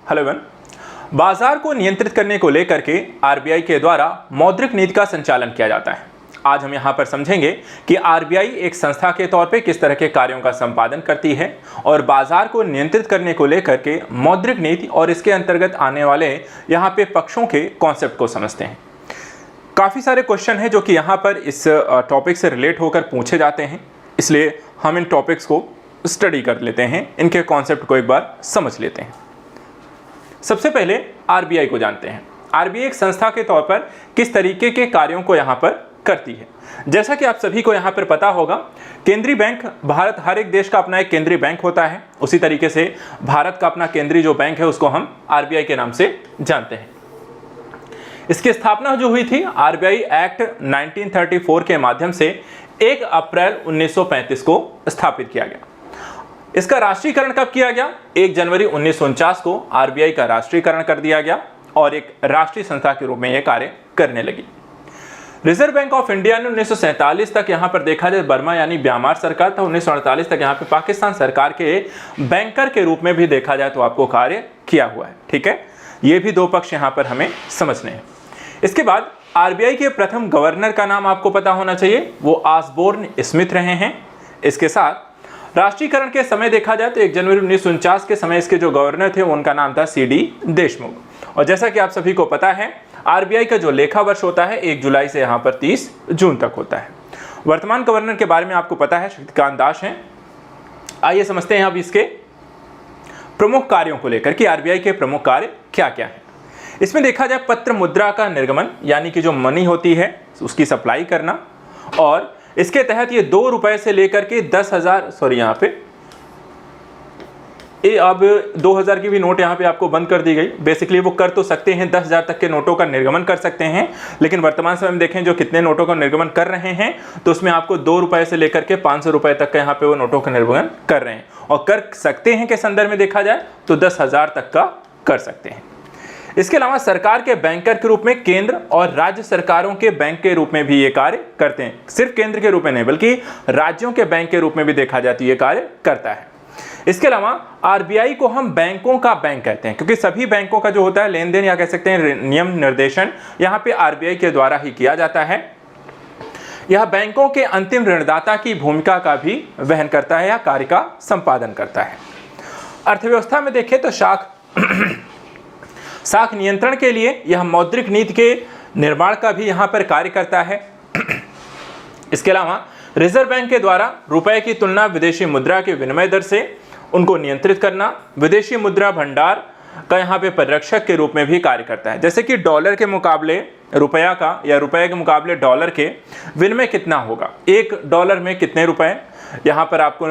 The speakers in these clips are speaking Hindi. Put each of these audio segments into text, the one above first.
Hello everyone. बाजार को नियंत्रित करने को लेकर के आरबीआई के द्वारा मौद्रिक नीति का संचालन किया जाता है। आज हम यहां पर समझेंगे कि आरबीआई एक संस्था के तौर पे किस तरह के कार्यों का संपादन करती है और बाजार को नियंत्रित करने को लेकर के मौद्रिक नीति और इसके अंतर्गत आने वाले यहां पे पक्षों के कॉन्सेप्ट को समझते हैं। काफ़ी सारे क्वेश्चन हैं जो कि यहाँ पर इस टॉपिक से रिलेट होकर पूछे जाते हैं, इसलिए हम इन टॉपिक्स को स्टडी कर लेते हैं, इनके कॉन्सेप्ट को एक बार समझ लेते हैं। सबसे पहले आरबीआई को जानते हैं। आरबीआई एक संस्था के तौर पर किस तरीके के कार्यों को यहाँ पर करती है। जैसा कि आप सभी को यहाँ पर पता होगा, केंद्रीय बैंक भारत हर एक देश का अपना एक केंद्रीय बैंक होता है। उसी तरीके से भारत का अपना केंद्रीय जो बैंक है उसको हम आरबीआई के नाम से जानते हैं। इसकी स्थापना जो हुई थी आरबीआई एक्ट 1934 के माध्यम से 1 अप्रैल 1935 को स्थापित किया गया। इसका राष्ट्रीयकरण कब किया गया? 1 जनवरी 1949 को आरबीआई का राष्ट्रीयकरण कर दिया गया और एक राष्ट्रीय संस्था के रूप में यह कार्य करने लगी। रिजर्व बैंक ऑफ इंडिया ने 1947 तक यहां पर देखा जाए बर्मा यानी म्यांमार सरकार था, 1948 तक यहां पे पाकिस्तान सरकार के बैंकर के रूप में भी देखा जाए तो आपको कार्य किया हुआ है। ठीक है, ये भी दो पक्ष यहां पर हमें समझने हैं। इसके बाद आरबीआई के प्रथम गवर्नर का नाम आपको पता होना चाहिए, वो ऑसबोर्न स्मिथ रहे हैं। इसके साथ राष्ट्रीयकरण के समय देखा जाए तो 1 जनवरी 1949 के समय इसके जो गवर्नर थे उनका नाम था सीडी देशमुख। और जैसा कि आप सभी को पता है आरबीआई का जो लेखा वर्ष होता है 1 जुलाई से यहाँ पर 30 जून तक होता है। वर्तमान गवर्नर के बारे में आपको पता है, शक्तिकांत दास हैं। आइए समझते हैं अब इसके प्रमुख कार्यों को लेकर कि आरबीआई के प्रमुख कार्य क्या क्या है। इसमें देखा जाए पत्र मुद्रा का निर्गमन यानी कि जो मनी होती है उसकी सप्लाई करना, और इसके तहत ये 2 रुपए से लेकर के 10,000 यहाँ पे अब 2000 की भी नोट यहाँ पे आपको बंद कर दी गई। बेसिकली वो कर तो सकते हैं 10,000 तक के नोटों का निर्गमन कर सकते हैं, लेकिन वर्तमान समय में देखें जो कितने नोटों का निर्गमन कर रहे हैं तो उसमें आपको 2 रुपए से लेकर के 500 रुपए तक का यहाँ पे वो नोटों का निर्गमन कर रहे हैं। और कर सकते हैं के संदर्भ में देखा जाए तो 10,000 तक का कर सकते हैं। इसके अलावा सरकार के बैंकर के रूप में केंद्र और राज्य सरकारों के बैंक के रूप में भी ये कार्य करते हैं। सिर्फ केंद्र के रूप में नहीं बल्कि राज्यों के बैंक के रूप में भी देखा जाए तो ये कार्य करता है। इसके अलावा आरबीआई को हम बैंकों का बैंक कहते हैं क्योंकि सभी बैंकों का जो होता है लेन देन या कह सकते हैं नियम निर्देशन यहाँ पे आरबीआई के द्वारा ही किया जाता है। यह बैंकों के अंतिम ऋणदाता की भूमिका का भी वहन करता है या कार्य का संपादन करता है। अर्थव्यवस्था में देखें तो साख नियंत्रण के लिए यह मौद्रिक नीति के निर्माण का भी यहाँ पर कार्य करता है। इसके अलावा रिजर्व बैंक के द्वारा रुपए की तुलना विदेशी मुद्रा के विनिमय दर से उनको नियंत्रित करना, विदेशी मुद्रा भंडार का यहाँ पे परिरक्षक के रूप में भी कार्य करता है। जैसे कि डॉलर के मुकाबले रुपया का या रुपए के मुकाबले डॉलर के विनिमय कितना होगा, $1 में कितने रुपए यहाँ पर आपको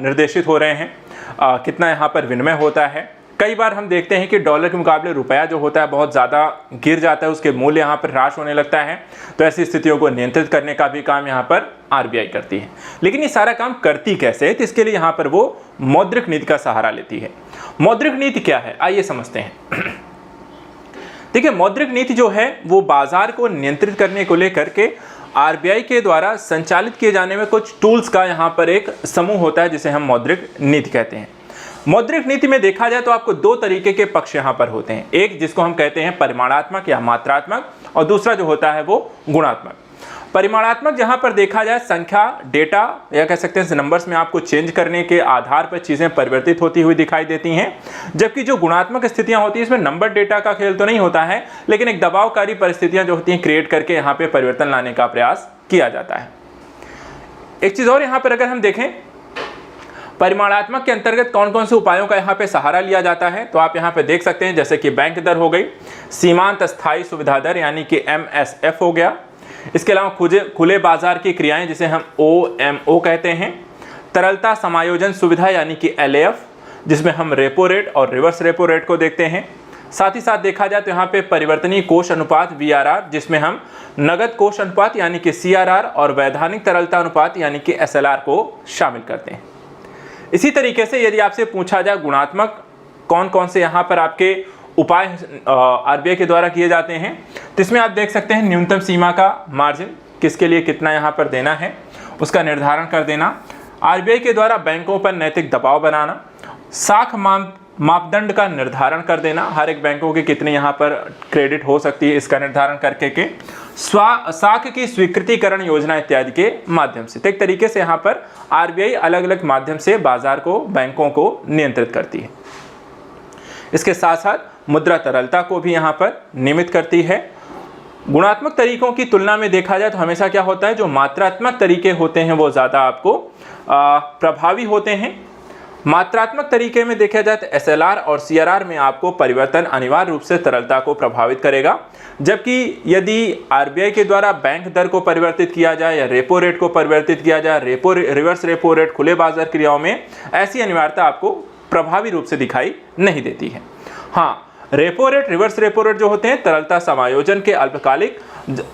निर्देशित हो रहे हैं, कितना यहाँ पर विनिमय होता है। कई बार हम देखते हैं कि डॉलर के मुकाबले रुपया जो होता है बहुत ज़्यादा गिर जाता है, उसके मूल्य यहाँ पर ह्रास होने लगता है, तो ऐसी स्थितियों को नियंत्रित करने का भी काम यहाँ पर आरबीआई करती है। लेकिन ये सारा काम करती कैसे है, तो इसके लिए यहाँ पर वो मौद्रिक नीति का सहारा लेती है। मौद्रिक नीति क्या है आइए समझते हैं। देखिए, मौद्रिक नीति जो है वो बाजार को नियंत्रित करने को लेकर के आरबीआई के द्वारा संचालित किए जाने में कुछ टूल्स का यहाँ पर एक समूह होता है जिसे हम मौद्रिक नीति कहते हैं। मौद्रिक नीति में देखा जाए तो आपको 2 तरीके के पक्ष यहाँ पर होते हैं, एक जिसको हम कहते हैं परिमाणात्मक या मात्रात्मक और दूसरा जो होता है वो गुणात्मक। परिमाणात्मक जहाँ पर देखा जाए संख्या, डेटा या कह सकते हैं नंबर्स में आपको चेंज करने के आधार पर चीज़ें परिवर्तित होती हुई दिखाई देती हैं, जबकि जो गुणात्मक स्थितियाँ होती हैं इसमें नंबर डेटा का खेल तो नहीं होता है, लेकिन एक दबावकारी परिस्थितियाँ जो होती हैं क्रिएट करके यहाँ पे परिवर्तन लाने का प्रयास किया जाता है। एक चीज़ और यहाँ पर अगर हम देखें परिमाणात्मक के अंतर्गत कौन कौन से उपायों का यहाँ पे सहारा लिया जाता है, तो आप यहाँ पे देख सकते हैं जैसे कि बैंक दर हो गई, सीमांत स्थायी सुविधा दर यानी कि MSF हो गया। इसके अलावा खुले बाजार की क्रियाएं जिसे हम OMO कहते हैं, तरलता समायोजन सुविधा यानी कि LAF जिसमें हम रेपो रेट और रिवर्स रेपो रेट को देखते हैं। साथ ही साथ देखा जाए तो यहाँ पे परिवर्तनीय कोष अनुपात VRR जिसमें हम नगद कोष अनुपात यानी कि CRR और वैधानिक तरलता अनुपात यानी कि SLR को शामिल करते हैं। इसी तरीके से यदि आपसे पूछा जाए गुणात्मक कौन कौन से यहाँ पर आपके उपाय आरबीआई के द्वारा किए जाते हैं, तो इसमें आप देख सकते हैं न्यूनतम सीमा का मार्जिन किसके लिए कितना यहाँ पर देना है उसका निर्धारण कर देना, आरबीआई के द्वारा बैंकों पर नैतिक दबाव बनाना, साख मांग मापदंड का निर्धारण कर देना, हर एक बैंकों के कितने यहाँ पर क्रेडिट हो सकती है इसका निर्धारण करके के साख की स्वीकृतिकरण योजना इत्यादि के माध्यम से। तो एक तरीके से यहाँ पर आरबीआई अलग अलग माध्यम से बाजार को, बैंकों को नियंत्रित करती है। इसके साथ साथ मुद्रा तरलता को भी यहाँ पर नियमित करती है। गुणात्मक तरीकों की तुलना में देखा जाए तो हमेशा क्या होता है, जो मात्रात्मक तरीके होते हैं वो ज़्यादा आपको प्रभावी होते हैं। मात्रात्मक तरीके में देखा जाए तो एसएलआर और सीआरआर में आपको परिवर्तन अनिवार्य रूप से तरलता को प्रभावित करेगा, जबकि यदि आरबीआई के द्वारा बैंक दर को परिवर्तित किया जाए या रेपो रेट को परिवर्तित किया जाए, रिवर्स रेपो रेट खुले बाजार क्रियाओं में ऐसी अनिवार्यता आपको प्रभावी रूप से दिखाई नहीं देती है। हाँ, repo rate, reverse repo rate जो होते हैं तरलता समायोजन के अल्पकालिक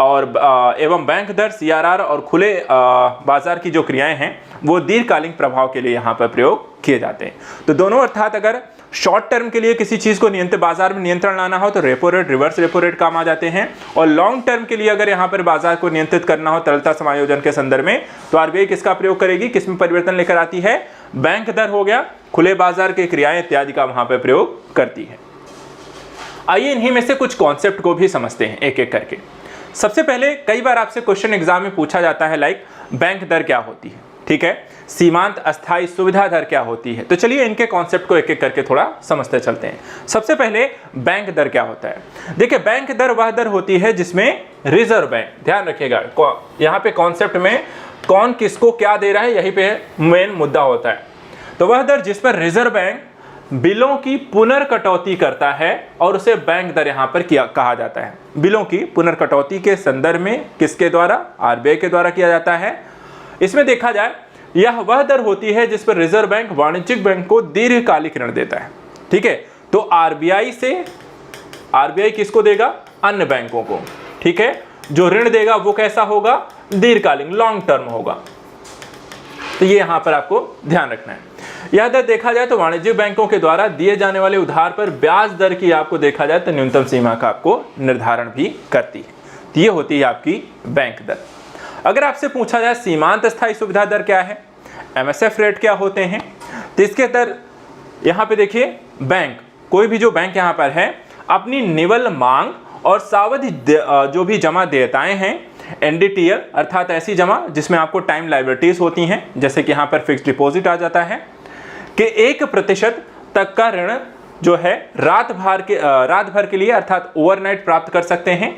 और एवं बैंक दर, सीआरआर और खुले बाजार की जो क्रियाएं हैं वो दीर्घकालिक प्रभाव के लिए यहाँ पर प्रयोग किए जाते हैं। तो दोनों, अर्थात अगर शॉर्ट टर्म के लिए किसी चीज़ को बाजार में नियंत्रण लाना हो तो repo rate, reverse repo rate काम आ जाते हैं, और लॉन्ग टर्म के लिए अगर यहाँ पर बाजार को नियंत्रित करना हो तरलता समायोजन के संदर्भ में तो आरबीआई किसका प्रयोग करेगी, किसमें परिवर्तन लेकर आती है, बैंक दर हो गया, खुले बाजार की क्रियाएं इत्यादि का वहाँ पर प्रयोग करती है। आइए इन्हीं में से कुछ कॉन्सेप्ट को भी समझते हैं एक एक करके। सबसे पहले कई बार आपसे क्वेश्चन एग्जाम में पूछा जाता है लाइक बैंक दर क्या होती है, ठीक है, सीमांत अस्थायी सुविधा दर क्या होती है। तो चलिए इनके कॉन्सेप्ट को एक एक करके थोड़ा समझते चलते हैं। सबसे पहले बैंक दर क्या होता है। देखिए, बैंक दर वह दर होती है जिसमें रिजर्व बैंक, ध्यान रखिएगा यहाँ पे कॉन्सेप्ट में कौन किसको क्या दे रहा है यही पे मेन मुद्दा होता है। तो वह दर जिस पर रिजर्व बैंक बिलों की पुनर्कटौती करता है और उसे बैंक दर यहाँ पर कहा जाता है। बिलों की पुनर्कटौती के संदर्भ में किसके द्वारा, आरबीआई के द्वारा किया जाता है। इसमें देखा जाए यह वह दर होती है जिस पर रिजर्व बैंक वाणिज्यिक बैंक को दीर्घकालिक ऋण देता है, ठीक है। तो आरबीआई किसको देगा, अन्य बैंकों को, ठीक है। जो ऋण देगा वो कैसा होगा, दीर्घकालिक, लॉन्ग टर्म होगा। तो ये यहाँ पर आपको ध्यान रखना है। यह दर देखा जाए तो वाणिज्यिक बैंकों के द्वारा दिए जाने वाले उधार पर ब्याज दर की आपको देखा जाए तो न्यूनतम सीमा का आपको निर्धारण भी करती है। तो ये होती है आपकी बैंक दर। अगर आपसे पूछा जाए सीमांत स्थायी सुविधा दर क्या है, एमएसएफ रेट क्या होते हैं, तो इसके दर यहाँ पे देखिए, बैंक, कोई भी जो बैंक यहाँ पर है अपनी निवल मांग और सावधि जो भी जमा देयताएं हैं, एनडीटीएल अर्थात ऐसी जमा जिसमें आपको टाइम लायबिलिटीज होती हैं, जैसे कि यहाँ पर फिक्स डिपॉजिट आ जाता है, कि 1% तक का ऋण जो है रात भर के लिए अर्थात ओवरनाइट प्राप्त कर सकते हैं।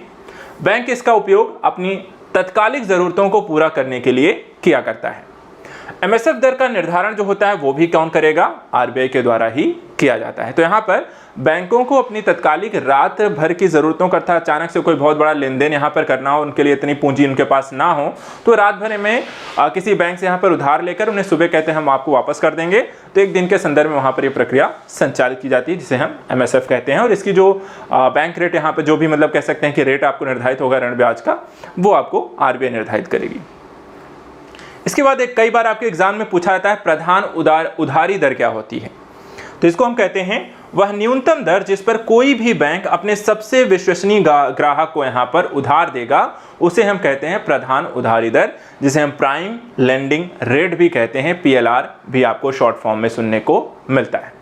बैंक इसका उपयोग अपनी तत्कालिक जरूरतों को पूरा करने के लिए किया करता है। एमएसएफ दर का निर्धारण जो होता है वो भी कौन करेगा, आरबीआई के द्वारा ही किया जाता है। तो यहाँ पर बैंकों को अपनी तत्कालिक रात भर की जरूरतों का, अर्थात अचानक से कोई बहुत बड़ा लेन देन यहाँ पर करना हो, उनके लिए इतनी पूंजी उनके पास ना हो, तो रात भर में किसी बैंक से यहाँ पर उधार लेकर उन्हें सुबह कहते हैं हम आपको वापस कर देंगे, तो एक दिन के संदर्भ में वहाँ पर ये प्रक्रिया संचालित की जाती है जिसे हम एमएसएफ कहते हैं। और इसकी जो बैंक रेट यहाँ पर जो भी मतलब कह सकते हैं कि रेट आपको निर्धारित होगा ऋण ब्याज का, वो आपको आरबीआई निर्धारित करेगी। इसके बाद कई बार आपके एग्जाम में पूछा जाता है प्रधान उधारी दर क्या होती है। तो इसको हम कहते हैं वह न्यूनतम दर जिस पर कोई भी बैंक अपने सबसे विश्वसनीय ग्राहक को यहाँ पर उधार देगा, उसे हम कहते हैं प्रधान उधारी दर, जिसे हम प्राइम लेंडिंग रेट भी कहते हैं, पीएलआर भी आपको शॉर्ट फॉर्म में सुनने को मिलता है।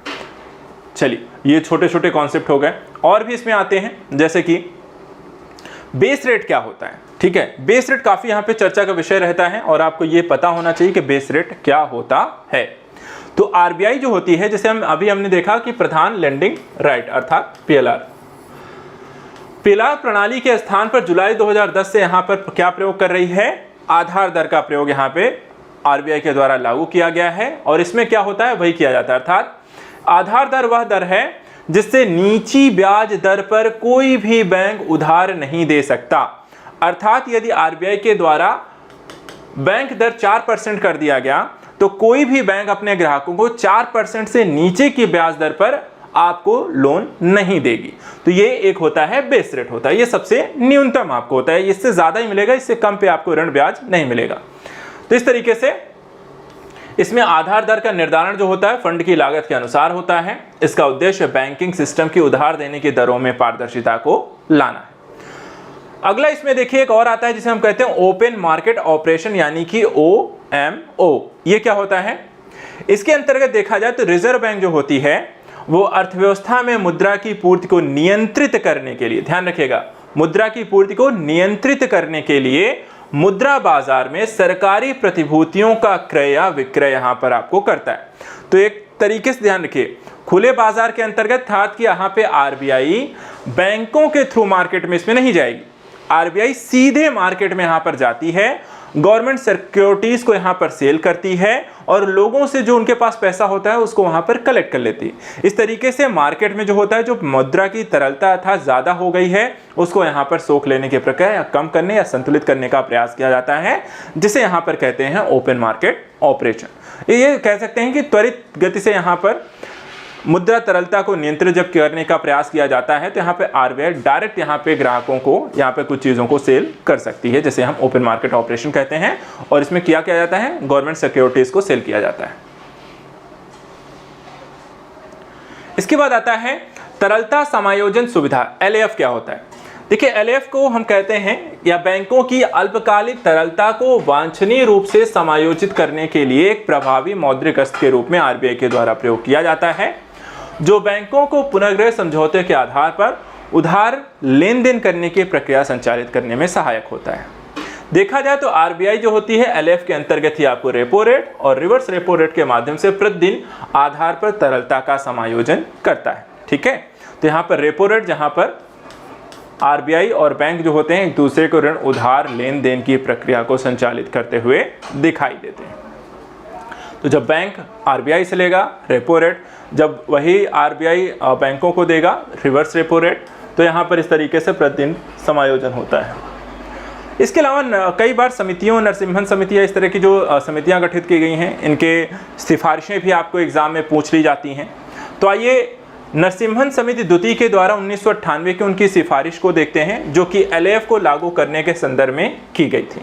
चलिए, ये छोटे छोटे कॉन्सेप्ट हो गए, और भी इसमें आते हैं, जैसे कि बेस रेट क्या होता है, ठीक है। बेस रेट काफी यहाँ पे चर्चा का विषय रहता है और आपको ये पता होना चाहिए कि बेस रेट क्या होता है। तो आरबीआई जो होती है, जैसे हमने देखा कि प्रधान लेंडिंग राइट अर्थात पीएलआर प्रणाली के स्थान पर जुलाई 2010 से यहाँ पर क्या प्रयोग कर रही है, आधार दर का प्रयोग यहाँ पे आरबीआई के द्वारा लागू किया गया है। और इसमें क्या होता है, वही किया जाता है, अर्थात आधार दर वह दर है जिससे नीची ब्याज दर पर कोई भी बैंक उधार नहीं दे सकता। अर्थात यदि आरबीआई के द्वारा बैंक दर 4% कर दिया गया तो कोई भी बैंक अपने ग्राहकों को 4% से नीचे की ब्याज दर पर आपको लोन नहीं देगी। तो ये एक होता है बेस रेट होता है, ये सबसे न्यूनतम आपको होता है, इससे ज्यादा ही मिलेगा, इससे कम पे आपको ऋण ब्याज नहीं मिलेगा। तो इस तरीके से इसमें आधार दर का निर्धारण जो होता है फंड की लागत के अनुसार होता है। इसका उद्देश्य बैंकिंग सिस्टम की उधार देने की दरों में पारदर्शिता को लाना है। अगला इसमें देखिए एक और आता है जिसे हम कहते हैं ओपन मार्केट ऑपरेशन यानी कि OMO। ये क्या होता है, इसके अंतर्गत देखा जाए तो रिजर्व बैंक जो होती है वो अर्थव्यवस्था में मुद्रा की पूर्ति को नियंत्रित करने के लिए, ध्यान रखिएगा, मुद्रा की पूर्ति को नियंत्रित करने के लिए मुद्रा बाजार में सरकारी प्रतिभूतियों का क्रय या विक्रय यहां पर आपको करता है। तो एक तरीके से ध्यान रखिए, खुले बाजार के अंतर्गत था कि यहां पे आरबीआई बैंकों के थ्रू मार्केट में इसमें नहीं जाएगी, आरबीआई सीधे मार्केट में यहां पर जाती है, गवर्नमेंट सिक्योरिटीज को यहां पर सेल करती है और लोगों से जो उनके पास पैसा होता है उसको वहां पर कलेक्ट कर लेती है। इस तरीके से मार्केट में जो होता है, जो मुद्रा की तरलता था ज्यादा हो गई है, उसको यहां पर सोख लेने की प्रक्रिया या कम करने या संतुलित करने का प्रयास किया जाता है, जिसे यहां पर कहते हैं ओपन मार्केट ऑपरेशन। ये कह सकते हैं कि त्वरित गति से यहां पर मुद्रा तरलता को नियंत्रित जब करने का प्रयास किया जाता है, तो यहाँ पे आरबीआई डायरेक्ट यहाँ पे ग्राहकों को यहाँ पे कुछ चीज़ों को सेल कर सकती है, जैसे हम ओपन मार्केट ऑपरेशन कहते हैं। और इसमें क्या किया जाता है, गवर्नमेंट सिक्योरिटीज को सेल किया जाता है। इसके बाद आता है तरलता समायोजन सुविधा, एलएएफ क्या होता है। देखिए, एलएएफ को हम कहते हैं या बैंकों की अल्पकालिक तरलता को वांछनीय रूप से समायोजित करने के लिए एक प्रभावी मौद्रिक अस्त्र के रूप में आरबीआई के द्वारा प्रयोग किया जाता है, जो बैंकों को पुनर्ग्रह समझौते के आधार पर उधार लेन देन करने की प्रक्रिया संचालित करने में सहायक होता है। देखा जाए तो आरबीआई जो होती है एलएएफ के अंतर्गत ही आपको रेपो रेट और रिवर्स रेपो रेट के माध्यम से प्रतिदिन आधार पर तरलता का समायोजन करता है। ठीक है, तो यहाँ पर रेपो रेट, जहाँ पर आरबीआई और बैंक जो होते हैं एक दूसरे को ऋण उधार लेन देन की प्रक्रिया को संचालित करते हुए दिखाई देते हैं। तो जब बैंक आरबीआई से लेगा रेपो रेट, जब वही आरबीआई बैंकों को देगा रिवर्स रेपो रेट, तो यहाँ पर इस तरीके से प्रतिदिन समायोजन होता है। इसके अलावा कई बार समितियों, नरसिम्हन समिति या इस तरह की जो समितियाँ गठित की गई हैं, इनके सिफारिशें भी आपको एग्जाम में पूछ ली जाती हैं। तो आइए नरसिम्हन समिति द्वितीय के द्वारा 1998 की उनकी सिफारिश को देखते हैं, जो कि एलएएफ को लागू करने के संदर्भ में की गई थी।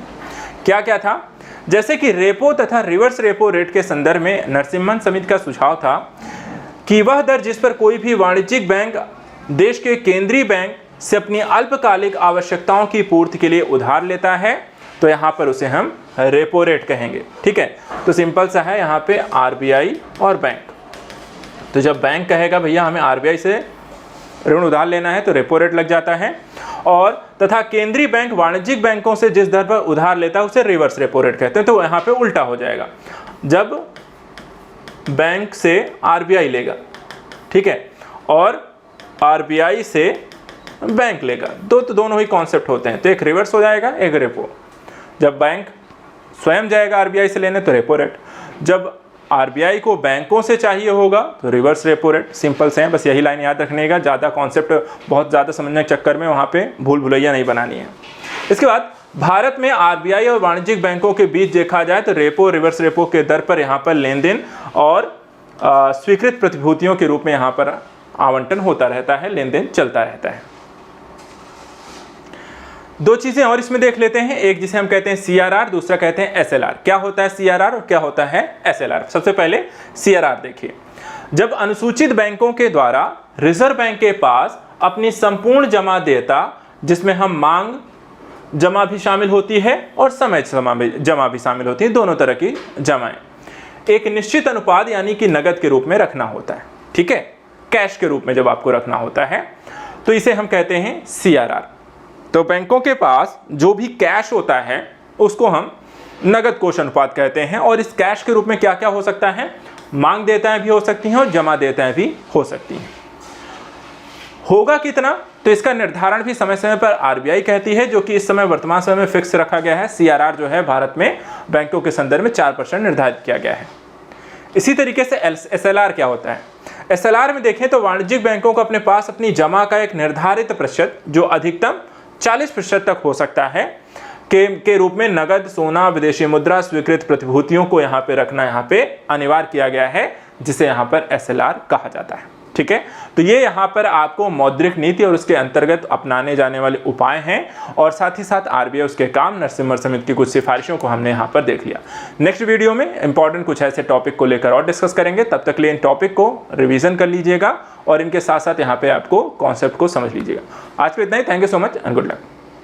क्या क्या था, जैसे कि रेपो तथा रिवर्स रेपो रेट के संदर्भ में नरसिम्हन समिति का सुझाव था कि वह दर जिस पर कोई भी वाणिज्यिक बैंक देश के केंद्रीय बैंक से अपनी अल्पकालिक आवश्यकताओं की पूर्ति के लिए उधार लेता है, तो यहाँ पर उसे हम रेपो रेट कहेंगे। ठीक है, तो सिंपल सा है यहाँ पे आरबीआई और बैंक। तो जब बैंक कहेगा भैया हमें आरबीआई से ऋण उधार लेना है, तो रेपो रेट लग जाता है, और तथा केंद्रीय बैंक वाणिज्यिक बैंकों से जिस दर पर उधार लेता है उसे रिवर्स रेपो रेट कहते हैं। तो यहाँ पे उल्टा हो जाएगा, जब बैंक से आरबीआई लेगा, ठीक है, और आरबीआई से बैंक लेगा, तो दोनों ही कॉन्सेप्ट होते हैं, तो एक रिवर्स हो जाएगा, एक रेपो। जब बैंक स्वयं जाएगा आरबीआई से लेने तो रेपो रेट, जब आरबीआई को बैंकों से चाहिए होगा तो रिवर्स रेपो रेट। सिंपल से है, बस यही लाइन याद रखने का, ज़्यादा कॉन्सेप्ट बहुत ज़्यादा समझने के चक्कर में वहाँ पे भूल भुलैया नहीं बनानी है। इसके बाद भारत में आरबीआई और वाणिज्यिक बैंकों के बीच देखा जाए तो रेपो रिवर्स रेपो के दर पर यहाँ पर लेन देन और स्वीकृत प्रतिभूतियों के रूप में यहाँ पर आवंटन होता रहता है, लेन देन चलता रहता है। दो चीजें और इसमें देख लेते हैं, एक जिसे हम कहते हैं सीआरआर, दूसरा कहते हैं एसएलआर। क्या होता है सीआरआर और क्या होता है एसएलआर? सबसे पहले सीआरआर देखिए। जब अनुसूचित बैंकों के द्वारा रिजर्व बैंक के पास अपनी संपूर्ण जमा देयता, जिसमें हम मांग जमा भी शामिल होती है और समय जमा भी शामिल होती है, दोनों तरह की जमाएं, एक निश्चित अनुपात यानी कि नगद के रूप में रखना होता है। ठीक है, कैश के रूप में जब आपको रखना होता है तो इसे हम कहते हैं सीआरआर। तो बैंकों के पास जो भी कैश होता है उसको हम नगद कोष अनुपात कहते हैं, और इस कैश के रूप में क्या क्या हो सकता है, मांग देयताएं भी हो सकती हैं और जमा देयताएं भी हो सकती हैं। होगा कितना, तो इसका निर्धारण भी समय समय पर आरबीआई कहती है, जो कि इस समय वर्तमान समय में फिक्स रखा गया है। सीआरआर जो है भारत में बैंकों के संदर्भ में 4% निर्धारित किया गया है। इसी तरीके से एसएलआर क्या होता है? एसएलआर में देखें तो वाणिज्यिक बैंकों को अपने पास अपनी जमा का एक निर्धारित प्रतिशत, जो अधिकतम 40% तक हो सकता है, के रूप में नगद, सोना, विदेशी मुद्रा, स्वीकृत प्रतिभूतियों को यहाँ पे रखना यहाँ पे अनिवार्य किया गया है, जिसे यहाँ पर एसएलआर कहा जाता है। ठीक है, तो ये यहाँ पर आपको मौद्रिक नीति और उसके अंतर्गत अपनाने जाने वाले उपाय हैं, और साथ ही साथ आरबीआई उसके काम, नरसिम्हन समिति की कुछ सिफारिशों को हमने यहाँ पर देख लिया। नेक्स्ट वीडियो में इंपॉर्टेंट कुछ ऐसे टॉपिक को लेकर और डिस्कस करेंगे। तब तक के लिए इन टॉपिक को रिवीजन कर लीजिएगा और इनके साथ साथ यहाँ पे आपको कॉन्सेप्ट को समझ लीजिएगा। आज के लिए इतना ही। Thank you so much and good luck.